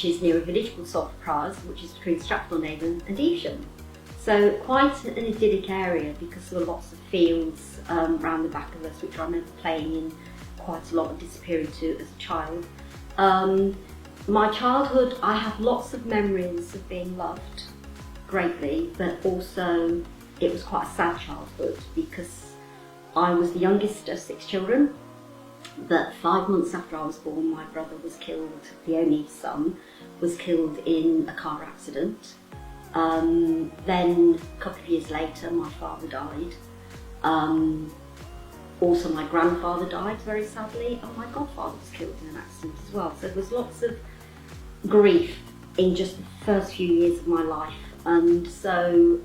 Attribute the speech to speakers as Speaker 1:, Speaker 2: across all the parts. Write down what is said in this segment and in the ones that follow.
Speaker 1: which is near a village called Salford, which is between Stratford-on-Avon and Evesham. So quite an idyllic area because there were lots of fields around the back of us, which I remember playing in quite a lot and disappearing to as a child. My childhood, I have lots of memories of being loved greatly, but also it was quite a sad childhood because I was the youngest of 6 children, but 5 months after I was born, my brother was killed, the only son, was killed in a car accident. Then a couple of years later, my father died. Also my grandfather died very sadly, and my godfather was killed in an accident as well. So there was lots of grief in just the first few years of my life, and so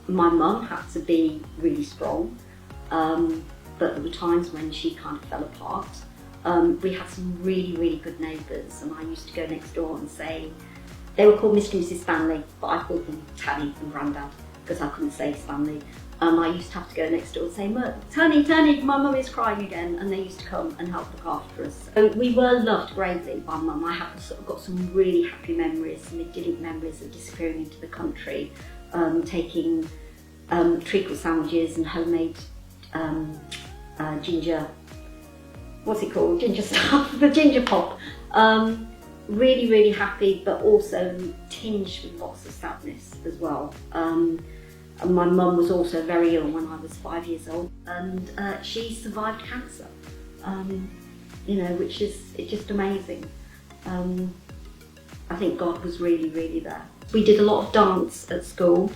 Speaker 1: my mum had to be really strong, but there were times when she kind of fell apart. We had some really good neighbours, and I used to go next door and say, they were called Mr and Mrs Stanley, but I called them Tanny and Grandad because I couldn't say Stanley. I used to have to go next door and say, Tanny, my mum is crying again, and they used to come and help look after us. So we were loved greatly by mum. I have sort of got some really happy memories, some idyllic memories of disappearing into the country, taking treacle sandwiches and homemade ginger, what's it called? Ginger stuff, the ginger pop. Really happy, but also tinged with lots of sadness as well. And my mum was also very ill when I was 5 years old, and she survived cancer, which is just amazing. I think God was really there. We did a lot of dance at school.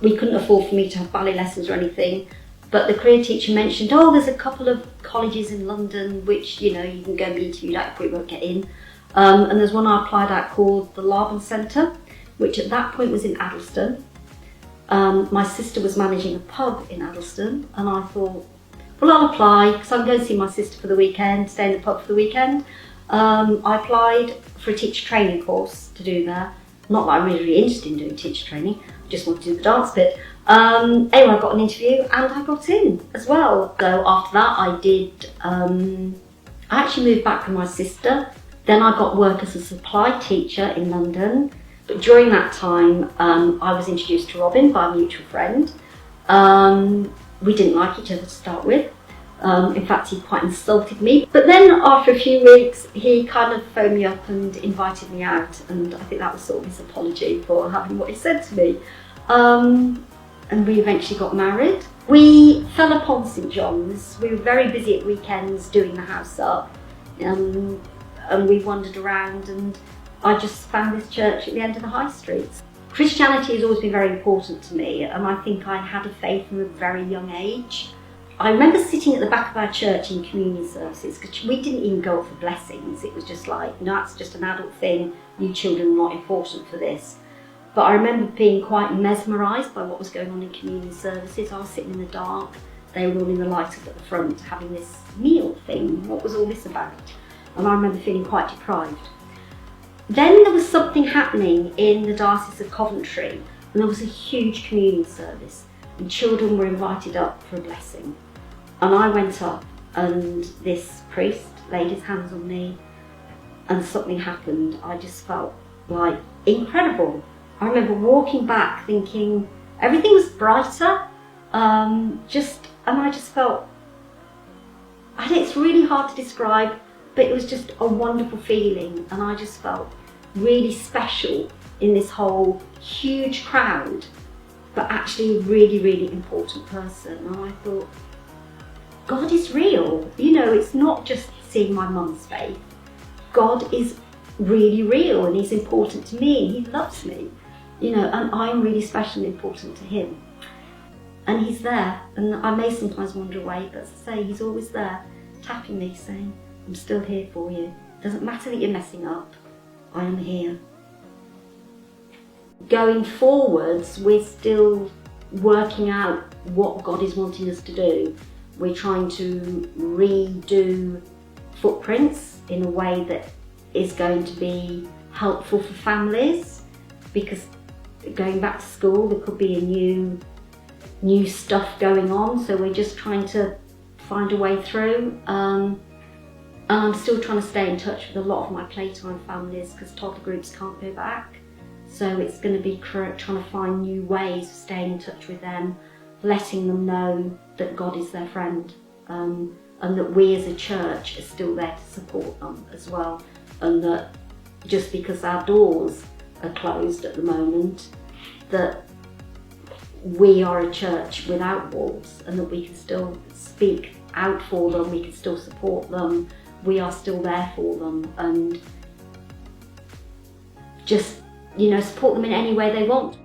Speaker 1: We couldn't afford for me to have ballet lessons or anything, but the career teacher mentioned, there's a couple of colleges in London which, you can go and be interviewed at, but we won't get in. And there's one I applied at called the Laban Centre, which at that point was in Addlestone. My sister was managing a pub in Addlestone, and I thought, well, I'll apply because I'm going to see my sister for the weekend, stay in the pub for the weekend. I applied for a teacher training course to do there. Not that I'm really interested in doing teacher training, I just want to do the dance bit. Anyway, I got an interview and I got in as well. So after that I actually moved back with my sister. Then I got work as a supply teacher in London. But during that time, I was introduced to Robin by a mutual friend. We didn't like each other to start with. In fact, he quite insulted me. But then after a few weeks, he kind of phoned me up and invited me out. And I think that was sort of his apology for having what he said to me. And we eventually got married. We fell upon St John's. We were very busy at weekends doing the house up. And we wandered around, and I just found this church at the end of the high street. Christianity has always been very important to me, and I think I had a faith from a very young age. I remember sitting at the back of our church in communion services, because we didn't even go up for blessings. It was just like, that's just an adult thing, you children are not important for this. But I remember being quite mesmerised by what was going on in communion services. I was sitting in the dark, they were all in the light up at the front having this meal thing. What was all this about? And I remember feeling quite deprived. Then there was something happening in the Diocese of Coventry, and there was a huge communion service, and children were invited up for a blessing. And I went up, and this priest laid his hands on me, and something happened. I just felt like incredible. I remember walking back thinking everything was brighter, and I just felt, it's really hard to describe, but it was just a wonderful feeling, and I just felt really special in this whole huge crowd, but actually a really important person. And I thought, God is real. It's not just seeing my mum's faith. God is really real, and he's important to me, he loves me, and I'm really special and important to him. And he's there, and I may sometimes wander away, but as I say, he's always there, tapping me, saying, I'm still here for you. Doesn't matter that you're messing up, I am here. Going forwards, we're still working out what God is wanting us to do. We're trying to redo footprints in a way that is going to be helpful for families, because going back to school, there could be a new stuff going on, so we're just trying to find a way through. And And I'm still trying to stay in touch with a lot of my playtime families because toddler groups can't go back. So it's going to be trying to find new ways of staying in touch with them, letting them know that God is their friend, and that we as a church are still there to support them as well, and that just because our doors are closed at the moment, that we are a church without walls, and that we can still speak out for them, we can still support them, we are still there for them, and just, support them in any way they want.